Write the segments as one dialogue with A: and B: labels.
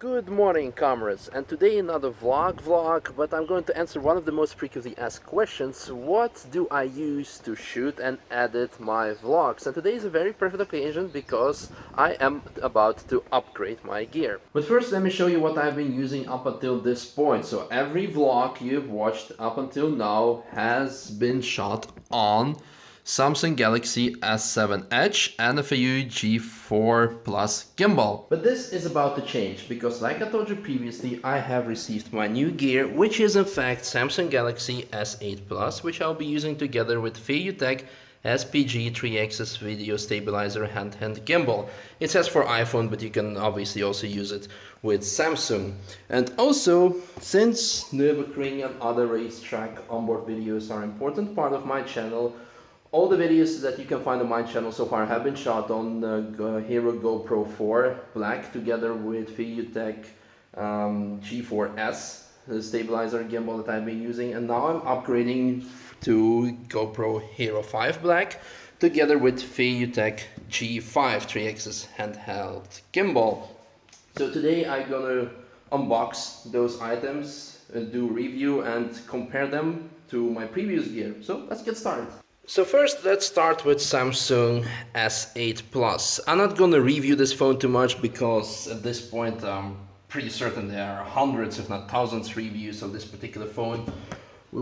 A: Good morning, comrades, and today another vlog, but I'm going to answer one of the most frequently asked questions: what do I use to shoot and edit my vlogs? And today is a very perfect occasion because I am about to upgrade my gear. But first let me show you what I've been using up until this point. So every vlog you've watched up until now has been shot on Samsung Galaxy S7 Edge and a FAU G4 Plus gimbal. But this is about to change because, like I told you previously, I have received my new gear, which is in fact Samsung Galaxy S8 Plus, which I'll be using together with FAU SPG 3-axis video stabilizer handheld gimbal. It says for iPhone, but you can obviously also use it with Samsung. And also, since Nürburgring and other racetrack onboard videos are an important part of my channel, all the videos that you can find on my channel so far have been shot on the Hero GoPro 4 Black together with FAU G4S, the stabilizer gimbal that I've been using, and now I'm upgrading to GoPro Hero 5 Black together with FAU G5 3-axis handheld gimbal. So today I'm gonna unbox those items, do a review and compare them to my previous gear. So let's get started. So first let's start with Samsung S8 Plus. I'm not gonna review this phone too much because at this point I'm pretty certain there are hundreds if not thousands reviews of this particular phone.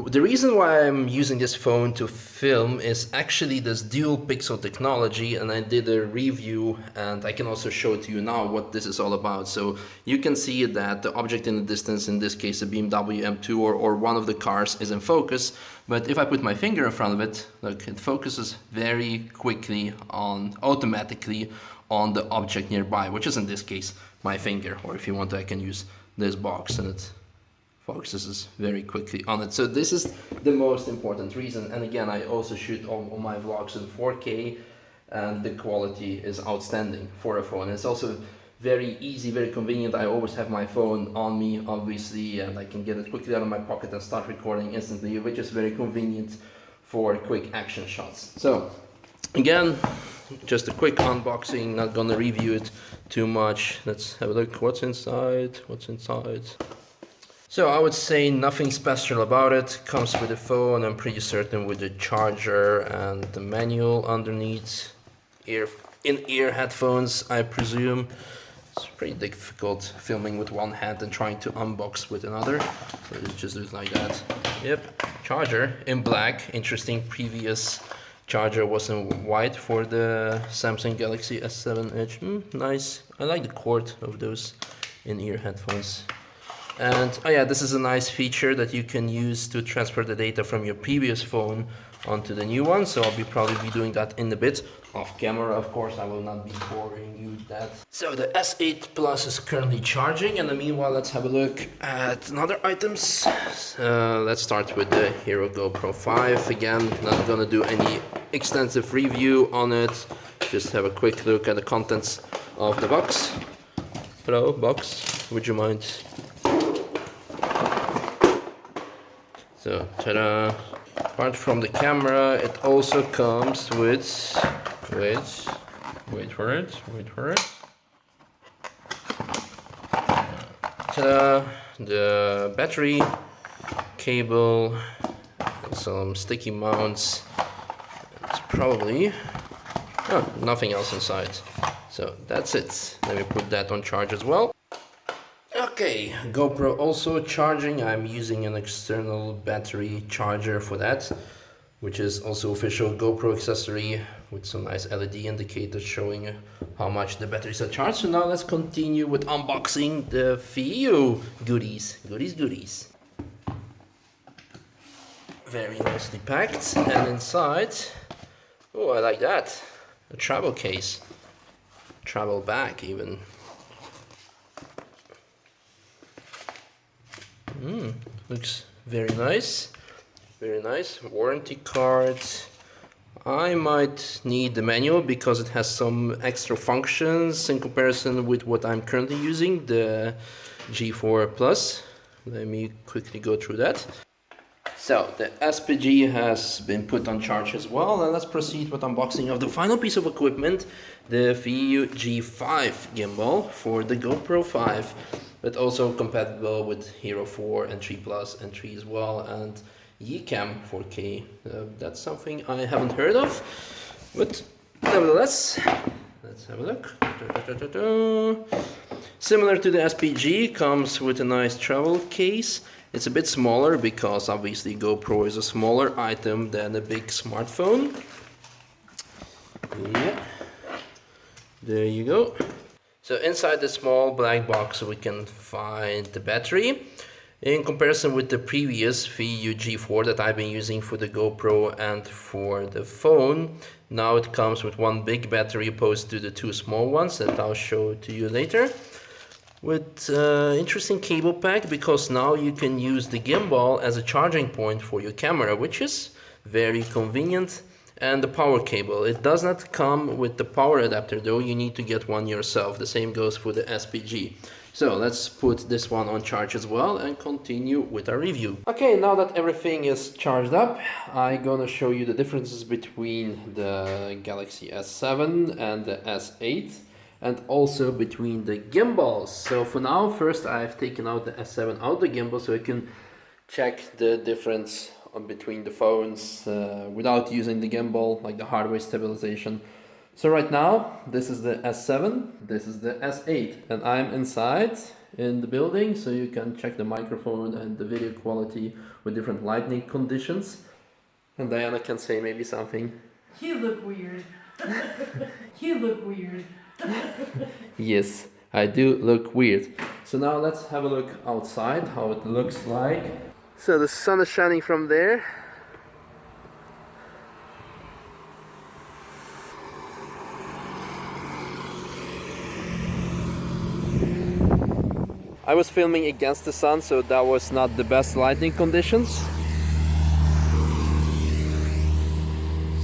A: The reason why I'm using this phone to film is actually this dual pixel technology, and I did a review and I can also show it to you now what this is all about. So you can see that the object in the distance, in this case a BMW M2 or one of the cars, is in focus, but if I put my finger in front of it, look, it focuses very quickly automatically on the object nearby, which is in this case my finger, or if you want I can use this box and it focuses very quickly on it. So this is the most important reason. And again, I also shoot all my vlogs in 4K and the quality is outstanding for a phone. It's also very easy, very convenient. I always have my phone on me, obviously, and I can get it quickly out of my pocket and start recording instantly, which is very convenient for quick action shots. So again, just a quick unboxing, not gonna review it too much. Let's have a look what's inside. So I would say nothing special about it. Comes with the phone, I'm pretty certain, with the charger and the manual underneath. In-ear headphones, I presume. It's pretty difficult filming with one hand and trying to unbox with another. So just do it like that. Yep, charger in black. Interesting, previous charger was in white for the Samsung Galaxy S7 Edge. Nice. I like the cord of those in-ear headphones. And oh yeah, this is a nice feature that you can use to transfer the data from your previous phone onto the new one. So I'll probably be doing that in a bit. Off camera, of course, I will not be boring you with that. So the S8 Plus is currently charging, and in the meanwhile, let's have a look at other items. Let's start with the Hero GoPro 5. Again, not gonna do any extensive review on it. Just have a quick look at the contents of the box. Hello, box, would you mind? So, ta-da! Apart from the camera, it also comes with, wait for it. Ta-da! The battery, cable, and some sticky mounts. It's probably, nothing else inside. So that's it. Let me put that on charge as well. Okay, GoPro also charging. I'm using an external battery charger for that, which is also official GoPro accessory with some nice LED indicators showing how much the batteries are charged. So now let's continue with unboxing the FAU goodies. Very nicely packed, and inside, oh, I like that, a travel case, travel bag even. Looks very nice. Warranty cards. I might need the manual because it has some extra functions in comparison with what I'm currently using, the G4 Plus. Let me quickly go through that. So the SPG has been put on charge as well, and let's proceed with unboxing of the final piece of equipment, the FAU G5 gimbal for the GoPro 5. but also compatible with Hero 4 and 3 Plus and 3 as well, and Ycam 4K. That's something I haven't heard of, but nevertheless, let's have a look. Similar to the SPG, comes with a nice travel case. It's a bit smaller because obviously GoPro is a smaller item than a big smartphone. Yeah, there you go. So inside the small black box we can find the battery. In comparison with the previous VU G4 that I've been using for the GoPro and for the phone, now it comes with one big battery opposed to the two small ones that I'll show to you later. With interesting cable pack, because now you can use the gimbal as a charging point for your camera, which is very convenient. And the power cable, it does not come with the power adapter though, you need to get one yourself. The same goes for the SPG. So let's put this one on charge as well and continue with our review. Okay, now that everything is charged up, I'm gonna show you the differences between the Galaxy S7 and the S8, and also between the gimbals. So for now, first I've taken out the S7 out the gimbal so I can check the difference between the phones without using the gimbal, like the hardware stabilization. So right now, this is the S7, this is the S8, and I'm inside in the building, so you can check the microphone and the video quality with different lighting conditions. And Diana can say maybe something.
B: You look weird. You look weird.
A: Yes, I do look weird. So now let's have a look outside, how it looks like. So the sun is shining from there. I was filming against the sun, so that was not the best lighting conditions.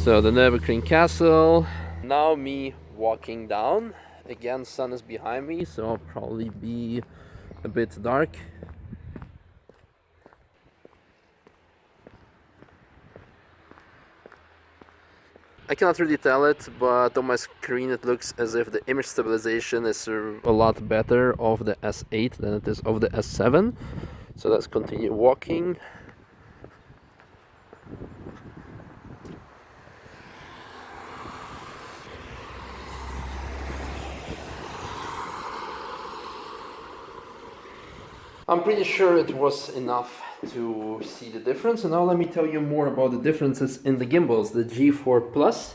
A: So the Nürburgring castle. Now me walking down. Again, sun is behind me, so I'll probably be a bit dark. I cannot really tell it, but on my screen it looks as if the image stabilization is a lot better of the S8 than it is of the S7. So let's continue walking. I'm pretty sure it was enough to see the difference, and now let me tell you more about the differences in the gimbals, the G4 Plus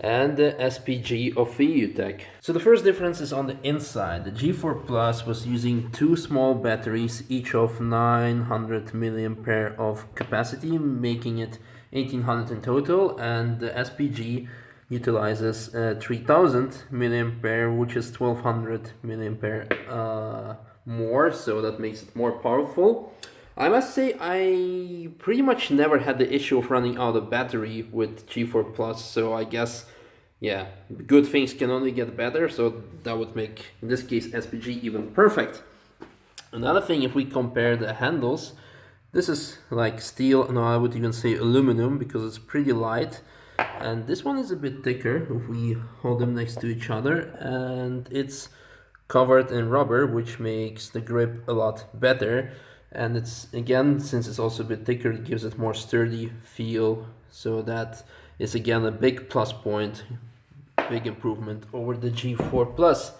A: and the SPG of VUTech. So the first difference is on the inside. The G4 Plus was using two small batteries, each of 900 milliampere of capacity, making it 1800 in total, and the SPG utilizes 3000 milliampere, which is 1200 milliampere more, so that makes it more powerful. I must say I pretty much never had the issue of running out of battery with G4 Plus, so I guess, yeah, good things can only get better, so that would make, in this case, SPG even perfect. Another thing, if we compare the handles, this is like steel, no, I would even say aluminum, because it's pretty light, and this one is a bit thicker if we hold them next to each other, and it's covered in rubber, which makes the grip a lot better. And it's, again, since it's also a bit thicker, it gives it more sturdy feel, so that is again a big plus point, big improvement over the G4 Plus.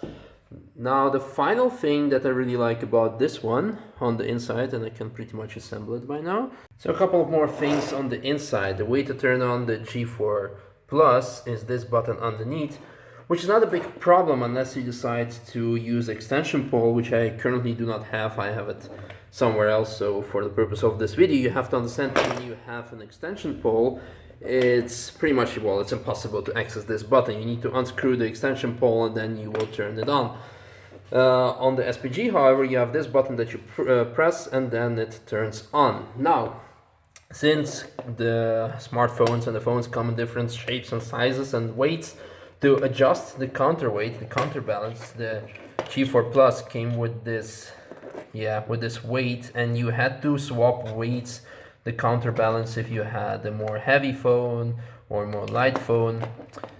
A: Now the final thing that I really like about this one on the inside, and I can pretty much assemble it by now. So a couple of more things on the inside. The way to turn on the G4 Plus is this button underneath, which is not a big problem unless you decide to use extension pole, which I currently do not have. I have it somewhere else, so for the purpose of this video, you have to understand that when you have an extension pole, it's pretty much, well, it's impossible to access this button. You need to unscrew the extension pole and then you will turn it on. On the SPG, however, you have this button that you press and then it turns on. Now, since the smartphones and the phones come in different shapes and sizes and weights, to adjust the counterweight, the counterbalance, the G4 Plus came with this, with this weight, and you had to swap weights, the counterbalance, if you had a more heavy phone or more light phone.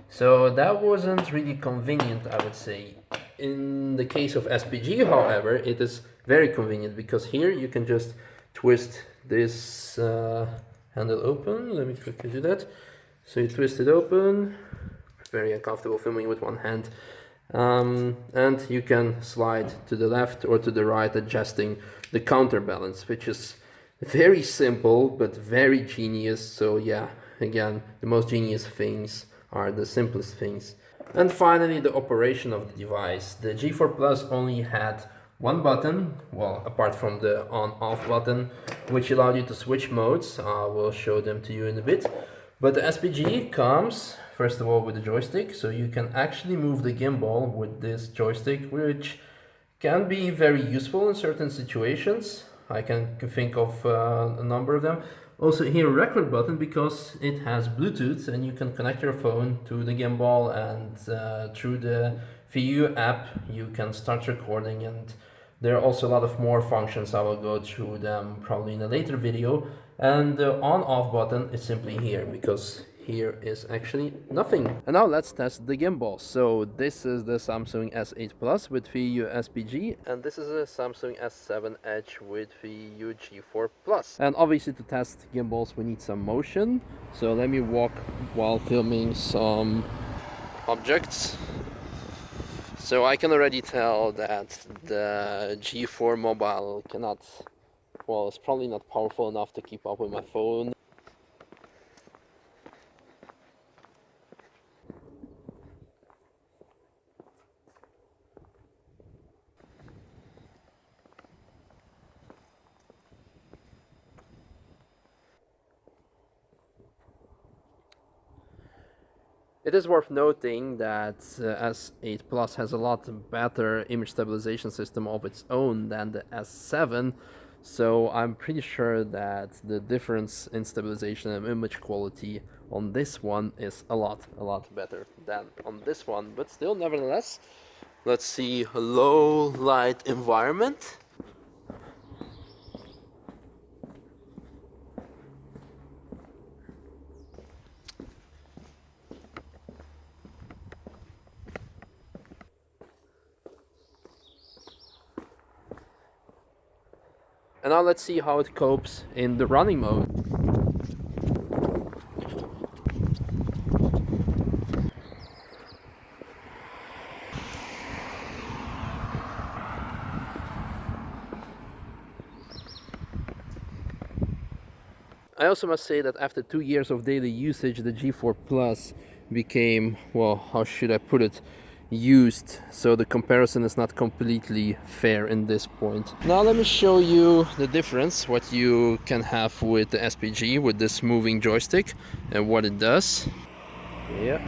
A: So that wasn't really convenient, I would say. In the case of SPG, however, it is very convenient because here you can just twist this handle open. Let me quickly do that. So you twist it open, very uncomfortable filming with one hand. And you can slide to the left or to the right, adjusting the counterbalance, which is very simple but very genius. So yeah, again, the most genius things are the simplest things. And finally, the operation of the device. The G4 Plus only had one button, well, apart from the on-off button, which allowed you to switch modes. I will show them to you in a bit. But the SPG comes, first of all, with the joystick, so you can actually move the gimbal with this joystick, which can be very useful in certain situations. I can think of a number of them. Also here, a record button, because it has Bluetooth and you can connect your phone to the gimbal, and through the VU app you can start recording. And there are also a lot of more functions. I will go through them probably in a later video. And the on-off button is simply here, because here is actually nothing. And now let's test the gimbal. So this is the Samsung S8 Plus with VU SPG, and this is a Samsung S7 Edge with VU G4 Plus. And obviously to test gimbals we need some motion. So let me walk while filming some objects. So I can already tell that the G4 Mobile cannot, well, it's probably not powerful enough to keep up with my phone. It is worth noting that S8 Plus has a lot better image stabilization system of its own than the S7, so I'm pretty sure that the difference in stabilization and image quality on this one is a lot better than on this one. But still, nevertheless, let's see a low light environment. And now let's see how it copes in the running mode. I also must say that after 2 years of daily usage, the G4 Plus became, well, how should I put it, used, so the comparison is not completely fair in this point. Now let me show you the difference, what you can have with the SPG, with this moving joystick, and what it does. Yeah.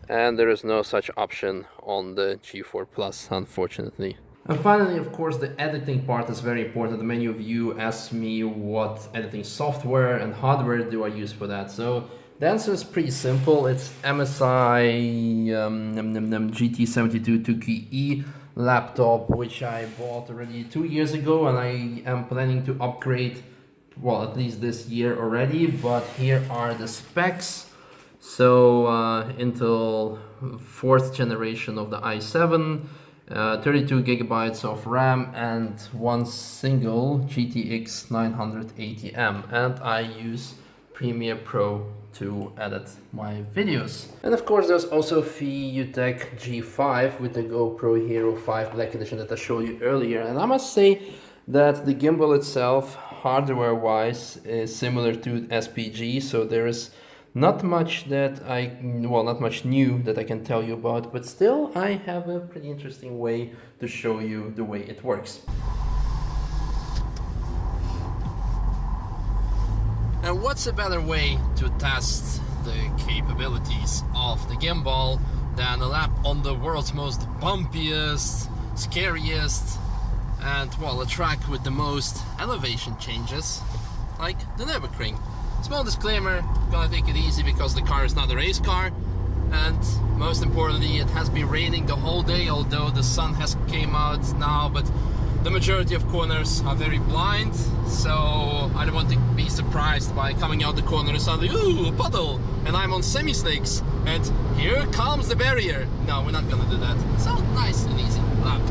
A: And there is no such option on the G4 Plus, unfortunately. And finally, of course, the editing part is very important. Many of you ask me what editing software and hardware do I use for that. So the answer is pretty simple. It's MSI GT72 2KE laptop, which I bought already 2 years ago, and I am planning to upgrade, well, at least this year already. But here are the specs. So Intel 4th generation of the i7, 32 gigabytes of RAM, and one single GTX 980M, and I use Premiere Pro to edit my videos. And of course there's also VUTech G5 with the GoPro Hero 5 Black Edition that I showed you earlier. And I must say that the gimbal itself, hardware wise, is similar to SPG, so there is not much not much new that I can tell you about, but still I have a pretty interesting way to show you the way it works. And what's a better way to test the capabilities of the gimbal than a lap on the world's most bumpiest, scariest, and, well, a track with the most elevation changes, like the Nürburgring. Small disclaimer, gonna take it easy because the car is not a race car, and most importantly, it has been raining the whole day, although the sun has came out now, but the majority of corners are very blind, so I don't want to be surprised by coming out the corner and suddenly, ooh, a puddle, and I'm on semi-slicks, and here comes the barrier. No, we're not gonna do that. So nice and easy lap.